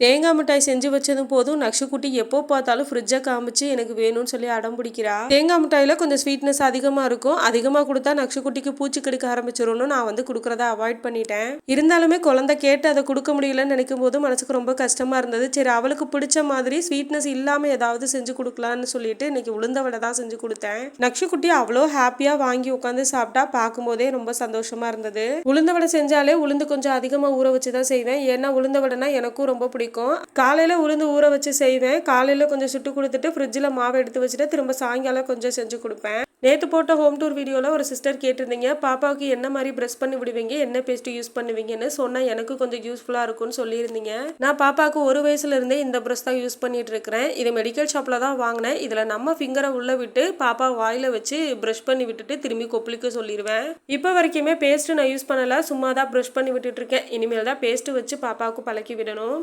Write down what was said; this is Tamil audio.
தேங்காய் மிட்டாய் செஞ்சு வச்சதும் போதும் நக்ஷுக்குட்டி எப்போ பார்த்தாலும் ஃப்ரிட்ஜை காமிச்சு எனக்கு வேணும்னு சொல்லி அடம் பிடிக்கிறா. தேங்காய் மிட்டாயில கொஞ்சம் ஸ்வீட்னஸ் அதிகமா இருக்கும். அதிகமா கொடுத்தா நக்ஷுக்குட்டிக்கு பூச்சி கடிக்க ஆரம்பிச்சிரும்னு நான் வந்து கொடுக்கறத அவாய்ட் பண்ணிட்டேன். இருந்தாலுமே குழந்தை கேட்டு அதை கொடுக்க முடியலன்னு நினைக்கும் போது மனசுக்கு ரொம்ப கஷ்டமா இருந்தது. சரி அவளுக்கு பிடிச்ச மாதிரி ஸ்வீட்னஸ் இல்லாம ஏதாவது செஞ்சு கொடுக்கலான்னு சொல்லிட்டு இன்னைக்கு உளுந்த வடை தான் செஞ்சு கொடுத்தேன். நக்ஷுக்குட்டி அவ்வளோ ஹாப்பியா வாங்கி உட்காந்து சாப்பிட்டா பார்க்கும்போதே ரொம்ப சந்தோஷமா இருந்தது. உளுந்த வடை செஞ்சாலே உளுந்து கொஞ்சம் அதிகமா ஊற வச்சுதான் செய்வேன். ஏன்னா உளுந்த வடைனா எனக்கும் ரொம்ப பிடிக்கும். காலையில உளுந்து ஊற வச்சு செய்வேன். காலையில கொஞ்சம் சுட்டு கொடுத்துட்டு ஃப்ரிட்ஜில் மாவை எடுத்து வச்சுட்டு திரும்ப சாயங்காலம் கொஞ்சம் செஞ்சு கொடுப்பேன். நேற்று போட்ட ஹோம் டூர் வீடியோவில் ஒரு சிஸ்டர் கேட்டிருந்தீங்க, பாப்பாவுக்கு என்ன மாதிரி ப்ரெஷ் பண்ணி விடுவீங்க, என்ன பேஸ்ட் யூஸ் பண்ணுவீங்கன்னு சொன்னால் எனக்கு கொஞ்சம் யூஸ்ஃபுல்லாக இருக்கும்னு சொல்லியிருந்தீங்க. நான் பாப்பாவுக்கு 1 வயசுல இருந்தே இந்த ப்ரெஷ் தான் யூஸ் பண்ணிட்டு இருக்கிறேன். இது மெடிக்கல் ஷாப்பில் தான் வாங்கினேன். இதில் நம்ம ஃபிங்கரை உள்ள விட்டு பாப்பா வாயில் வச்சு ப்ரஷ் பண்ணி விட்டுட்டு திரும்பி கொப்பளிக்க சொல்லிடுவேன். இப்போ வரைக்குமே பேஸ்ட்டு நான் யூஸ் பண்ணலை, சும்மா தான் ப்ரஷ் பண்ணி விட்டுட்டு இருக்கேன். இனிமேல் தான் பேஸ்ட்டு வச்சு பாப்பாவுக்கு பழக்கி விடணும்.